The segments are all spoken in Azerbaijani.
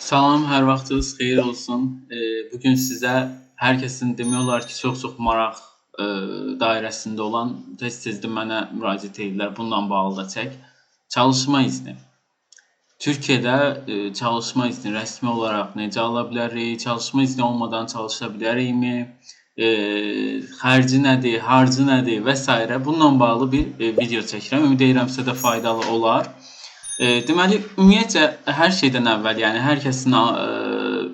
Salam, hər vaxtınız xeyir olsun. Bugün sizə hər kəsin demək olar ki, çox maraq dairəsində olan, tez-tez də mənə müraciət edirlər, bununla bağlı da çək. Çalışma izni. Türkiyədə çalışma izni rəsmi olaraq necə ala bilərik? Çalışma izni olmadan çalışa bilərikmi? Xərci nədir, harcı nədir və s. Bununla bağlı bir video çəkirəm. Ümid edirəm sizə də faydalı olar. Deməli, ümumiyyətcə, hər şeydən əvvəl, yəni hər kəsin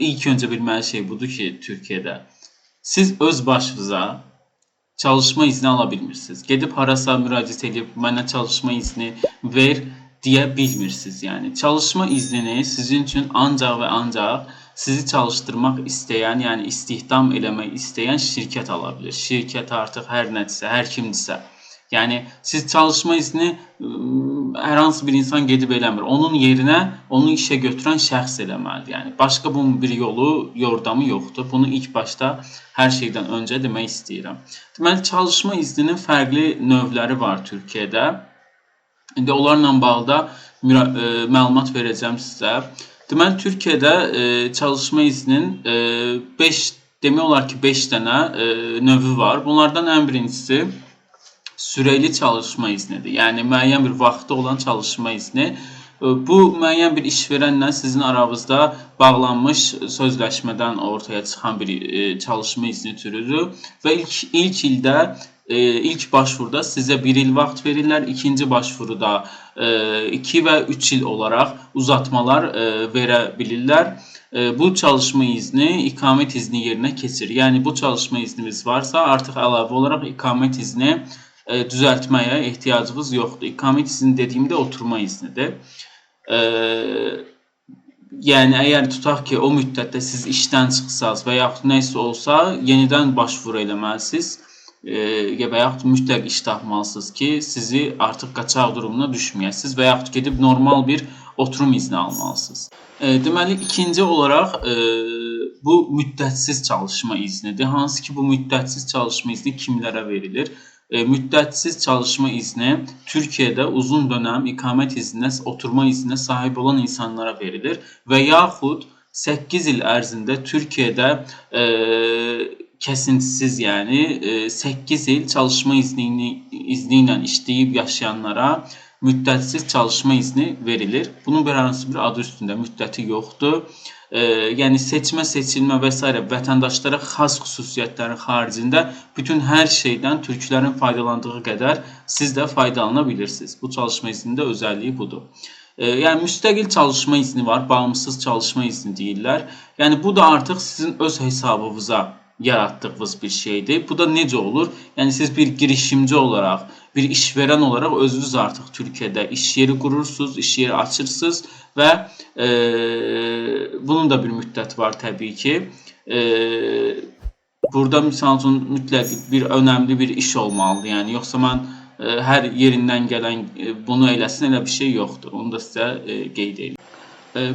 ilk öncə bilməli şey budur ki, Türkiyədə siz öz başınıza çalışma izni ala bilmirsiniz. Gedib harasa müraciət edib, mənə çalışma izni ver deyə bilmirsiniz. Yəni, çalışma iznini sizin üçün ancaq və ancaq sizi çalışdırmaq istəyən, yəni istihdam eləmək istəyən şirkət ala bilir. Şirkət artıq hər nədirsə, hər kimdirsə. Yəni, siz çalışma izni hər hansı bir insan gedib eləmir. Onun yerinə onu işə götürən şəxs eləməlidir. Yəni, başqa bunun bir yolu, yordamı yoxdur. Bunu ilk başda hər şeydən öncə demək istəyirəm. Deməli, çalışma izninin fərqli növləri var Türkiyədə. İndi onlarla bağlı da məlumat verəcəm sizə. Deməli, Türkiyədə çalışma izninin demək olar ki, 5 dənə növü var. Bunlardan ən birincisi süreli çalışma iznidir. Yəni, müəyyən bir vaxtı olan çalışma izni. Bu, müəyyən bir işverənlə sizin aranızda bağlanmış sözləşmədən ortaya çıxan bir çalışma izni türüdür. Və ilk ildə, ilk başvuruda sizə 1 il vaxt verirlər, ikinci başvuruda 2 və 3 il olaraq uzatmalar verə bilirlər. Bu çalışma izni iqamət izni yerinə keçir. Yəni, bu çalışma iznimiz varsa, artıq əlavə olaraq iqamət izni düzəltməyə ehtiyacımız yoxdur. İqamət izni dediyimdə oturma iznidir. Yəni, əgər tutaq ki, o müddətdə siz işdən çıxsaz və yaxud nəysə olsa, yenidən başvuru eləməlisiniz və yaxud mütləq iş tapmalısınız ki, sizi artıq qaçaq durumuna düşməyəsiniz və yaxud gedib normal bir oturum izni almalısınız. Deməli, ikinci olaraq bu müddətsiz çalışma iznidir. Hansı ki, bu müddətsiz çalışma izni kimlərə verilir? Müddətsiz çalışma izni Türkiyədə uzun dönəm iqamət izninə, oturma izninə sahib olan insanlara verilir və yaxud 8 il ərzində Türkiyədə kəsintisiz, yəni 8 il çalışma izni ilə işləyib yaşayanlara müddətsiz çalışma izni verilir. Bunun bir hansı bir adı üstündə müddəti yoxdur. Yəni, seçmə, seçilmə və s. vətəndaşlara xas xüsusiyyətlərin xaricində bütün hər şeydən türklərin faydalandığı qədər siz də faydalana bilirsiniz. Bu çalışma izninin də özəlliyi budur. Yəni, müstəqil çalışma izni var, bağımsız çalışma izni deyirlər. Yəni, bu da artıq sizin öz hesabınıza yaratdığınız bir şeydir. Bu da necə olur? Yəni, siz bir girişimci olaraq, bir işverən olaraq özünüz artıq Türkiyədə iş yeri qurursunuz, iş yeri açırsınız və bunun da bir müddət var təbii ki. Burada misal üçün mütləq bir önəmli bir iş olmalıdır. Yəni, yoxsa mən hər yerindən gələn bunu eləsin, elə bir şey yoxdur. Onu da sizə qeyd edeyim.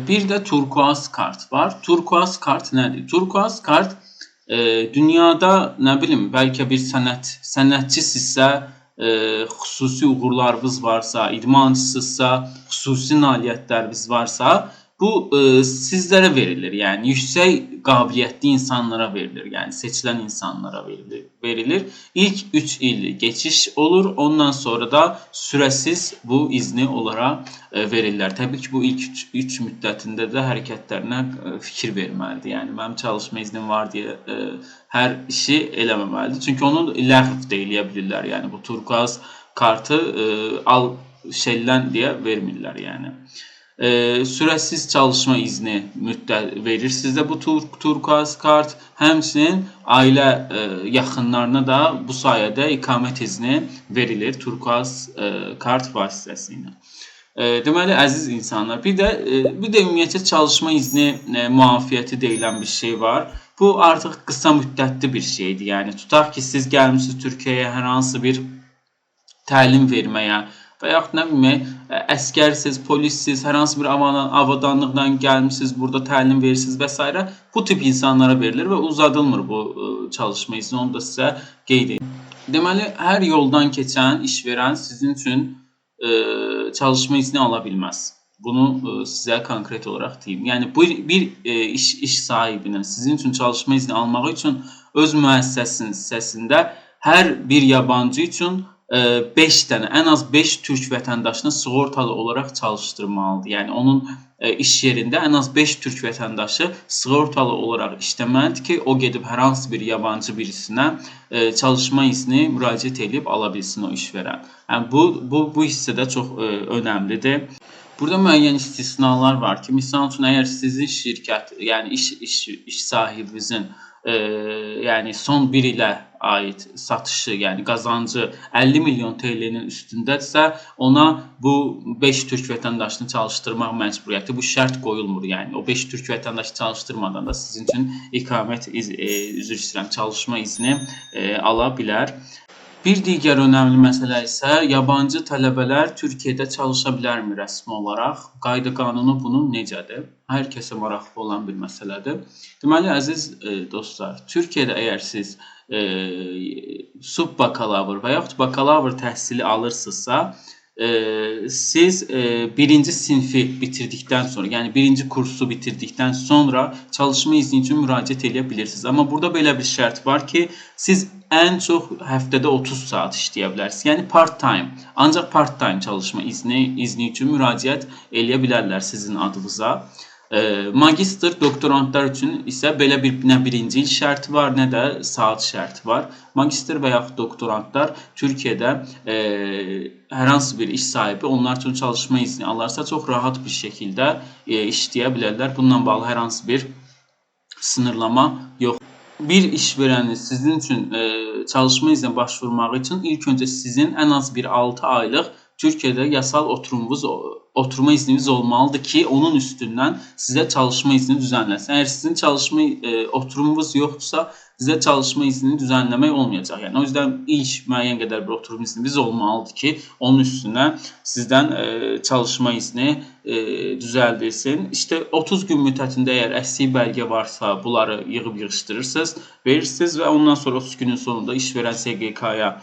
Bir də turkuaz kart var. Turkuaz kart nədir? Turkuaz kart dünyada, nə bilim, bəlkə bir sənətçisizsə, xüsusi uğurlarınız varsa, idmançısızsa, xüsusi nailiyyətləriniz varsa, bu sizlərə verilir. Yəni, yüksək qabiliyyətli insanlara verilir. Yəni, seçilən insanlara verilir. İlk 3 il geçiş olur. Ondan sonra da sürəsiz bu izni onlara verirlər. Təbii ki, bu ilk 3 müddətində də hərəkətlərinə fikir verməlidir. Yəni, mənim çalışma iznim var deyə hər işi eləməməlidir. Çünki onu ləğv də eləyə bilirlər. Yəni, bu turkuaz kartı al şeylən deyə vermirlər. Yəni, sürəsiz çalışma izni verir sizdə bu turkuaz kart. Həmçinin ailə yaxınlarına da bu sayədə iqamət izni verilir turkuaz kart vasitəsilə. Deməli, əziz insanlar, bir də ümumiyyətlə çalışma izni müafiyyəti deyilən bir şey var. Bu artıq qısa müddətli bir şeydir. Yəni, tutaq ki, siz gəlmişsiniz Türkiyəyə hər hansı bir təlim verməyə və yaxud nə bilmək, əskərsiz, polissiz, hər hansı bir avadanlıqdan gəlmişsiniz, burada təlim verirsiniz və s. Bu tip insanlara verilir və uzadılmır bu çalışma izni, onu da sizə qeyd edeyim. Deməli, hər yoldan keçən işverən sizin üçün çalışma izni ala bilməz. Bunu sizə konkret olaraq deyim. Yəni bu bir iş sahibinin sizin üçün çalışma izni almağı üçün öz müəssisəsində hər bir yabancı üçün 5 dənə, ən az 5 türk vətəndaşını sığortalı olaraq çalışdırmalıdır. Yəni onun iş yerində ən az 5 türk vətəndaşı sığortalı olaraq işləməlidir ki, o gedib hər hansı bir yabancı birisinə çalışma izni müraciət edib ala bilsin o işvərən. Yəni bu hissədə çox önəmlidir. Burada müəyyən istisnalar var ki, misal üçün əgər sizin şirkət, yəni iş sahibinizin yəni son 1 ilə aid satışı, yəni qazancı 50 milyon TL-nin üstündədirsə, ona bu 5 türk vətəndaşını çalışdırmaq məcburiyyəti, bu şərt qoyulmur. Yəni o 5 türk vətəndaşı çalışdırmadan da sizin üçün iqamət üzr istəyirəm, çalışma izni ala bilər. Bir digər önəmli məsələ isə yabancı tələbələr Türkiyədə çalışa bilərmi rəsmi olaraq? Qayda qanunu bunun necədir? Hər kəsə maraqlı olan bir məsələdir. Deməli, əziz dostlar, Türkiyədə əgər siz subbakalavr və yaxud bakalavr təhsili alırsınızsa, siz birinci sinfi bitirdikdən sonra, yəni birinci kursu bitirdikdən sonra çalışma izni üçün müraciət edə bilirsiniz. Amma burada belə bir şərt var ki, siz ən çox həftədə 30 saat işləyə bilərsiniz. Yəni part-time, ancaq part-time çalışma izni üçün müraciət edə bilərlər sizin adınıza. Magistr, doktorantlar üçün isə belə nə birinci il şərti var, nə də saat şərti var. Magistr və yaxud doktorantlar Türkiyədə hər hansı bir iş sahibi onlar üçün çalışma izni alarsa çox rahat bir şəkildə işləyə bilərlər. Bununla bağlı hər hansı bir sınırlama yox. Bir işverəni sizin üçün çalışma izinə başvurmaq üçün ilk öncə sizin ən az bir 6 aylıq Türkiyədə yasal oturma izniniz olmalıdır ki, onun üstündən sizə çalışma izni düzənləsin. Əgər sizin çalışma oturumunuz yoxdursa, sizə çalışma iznini düzənləmək olmayacaq. Yəni o yüzden ilk müəyyən qədər bir oturum izniniz olmalıdır ki, onun üstünə sizdən çalışma izni düzəldilsin. İşte 30 gün müddətində əgər əksik bəlgə varsa, bunları yığıb yığışdırırsınız, verirsiniz və ondan sonra 30 günün sonunda işverən SGK-ya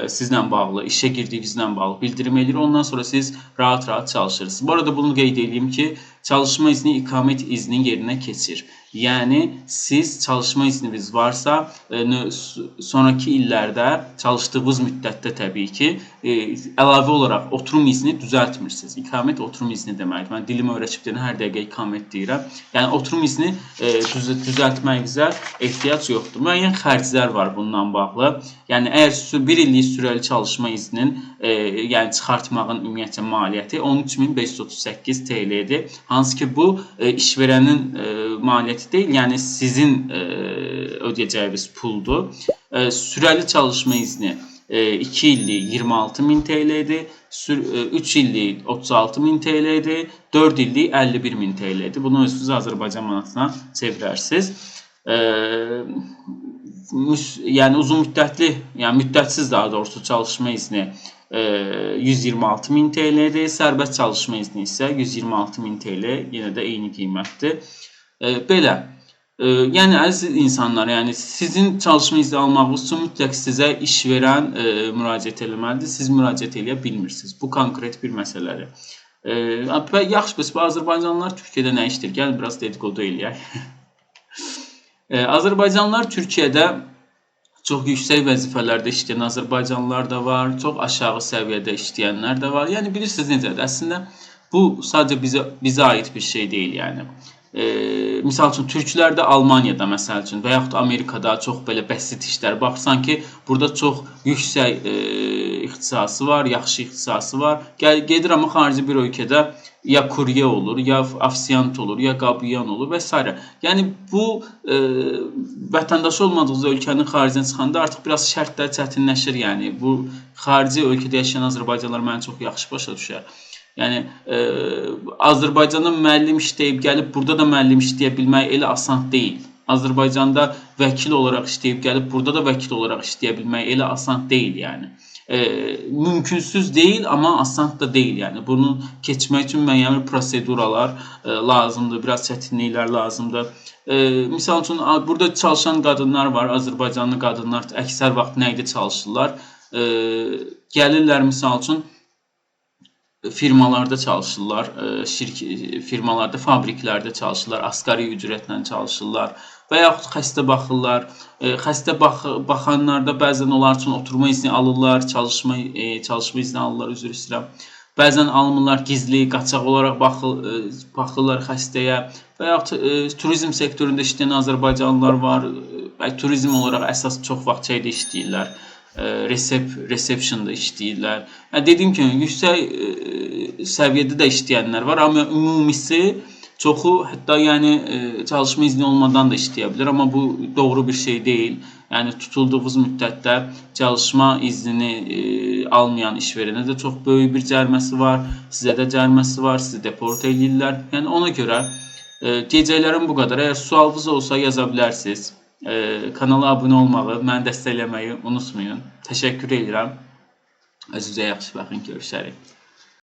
sizlə bağlı, işə girdiyinizlə bağlı bildirim edir. Ondan sonra siz rahat-rahat çalışırsınız. Bu arada bunu qeyd edeyim ki, çalışma izni iqamət izninin yerinə keçir. Yəni siz çalışma izniniz varsa, sonraki illərdə çalışdığınız müddətdə təbii ki, əlavə olaraq oturum izni düzəltmirsiniz. İqamət oturum izni deməkdir. Mən dilim öyrəşibdən hər dəqiqə iqamət deyirəm. Yəni oturum izni düzəltməyinizə ehtiyac yoxdur. Müəyyən xərclər var bununla bağlı. Yəni əgər 1 illik sürəli çalışma izninin yəni çıxartmağın ümumiyyətcə maliyyəti 13.538 TL-dir. Hansı ki bu işverənin maliyyəti deyil, yəni sizin ödəyəcəyiniz puldur. Sürəli çalışma izni 2 illik 26.000 TL-dir, 3 illik 36.000 TL-dir, 4 illik 51.000 TL-dir. Bunu özünüz Azərbaycan manatına çevirərsiniz. Yəni uzun müddətli, yəni müddətsiz daha doğrusu çalışma izni 126.000 TL-dir, sərbəst çalışma izni isə 126.000 TL, yenə də eyni qiymətdir. Belə, yəni əziz insanlar, yəni sizin çalışma izni almağınız üçün mütləq sizə iş verən müraciət eləməlidir. Siz müraciət eləyə bilmirsiniz. Bu konkret bir məsələdir. Yaxşı, bəs bu Azərbaycanlılar Türkiyədə nə işdir? Gəlin biraz dedikodu eləyək. Azərbaycanlılar Türkiyədə çox yüksək vəzifələrdə işləyən Azərbaycanlılar da var, çox aşağı səviyyədə işləyənlər də var. Yəni bilirsiniz necədir? Əslində bu sadəcə bizə aid bir şey deyil, yəni. Misal üçün, türklər də Almaniyada məsəl üçün və yaxud Amerikada çox belə bəsit işlər. Baxsan ki, burada çox yüksək ixtisası var, yaxşı ixtisası var. Gedir amma xarici bir ölkədə ya kurye olur, ya afisiyant olur, ya qabiyan olur və s. Yəni bu vətəndaşı olmadığınız ölkənin xaricinə çıxanda artıq biraz şərtlər çətinləşir. Yəni bu xarici ölkədə yaşayan Azərbaycanlılar məni çox yaxşı başa düşər. Yəni Azərbaycanda müəllim işləyib gəlib burada da müəllim işləyə bilmək elə asan deyil. Azərbaycanda vəkil olaraq işləyib gəlib burada da vəkil olaraq işləyə bilmək elə asan deyil, yəni. Mümkünsüz deyil, amma asan da deyil, yəni. Bunu keçmək üçün müəyyən proseduralar lazımdır, biraz çətinliklər lazımdır. Misal üçün, burada çalışan qadınlar var, Azərbaycanlı qadınlar əksər vaxt nə idi çalışırlar? Gəlirlər, misal üçün, firmalarda çalışırlar, firmalarda, fabriklərdə çalışırlar, asgari ücretlə çalışırlar və yaxud xəstə baxırlar. Xəstə baxanlarda bəzən onlar üçün oturma izni alırlar, çalışma izni alırlar, üzr istəyirəm. Bəzən almırlar, gizli, qaçaq olaraq baxırlar xəstəyə və yaxud turizm sektorunda işləyən Azərbaycanlılar var. Turizm olaraq əsas çox vaxt şeydə işləyirlər. Reception'da işləyirlər. Dediyim kimi, yüksək səviyyədə də işləyənlər var, amma ümumisi çoxu hətta yəni çalışma izni olmadan da işləyə bilər, amma bu doğru bir şey deyil. Yəni tutulduğunuz müddətdə çalışma iznini almayan işverənə də çox böyük bir cəriməsi var, sizə də cəriməsi var, sizi deport edirlər. Yəni ona görə deyəcəklərim bu qədər. Əgər sualınız olsa yaza bilərsiniz. Kanala abunə olmağı, məni dəstəkləməyi unutmayın. Təşəkkür edirəm. Özünüzə yaxşı baxın, görüşərik.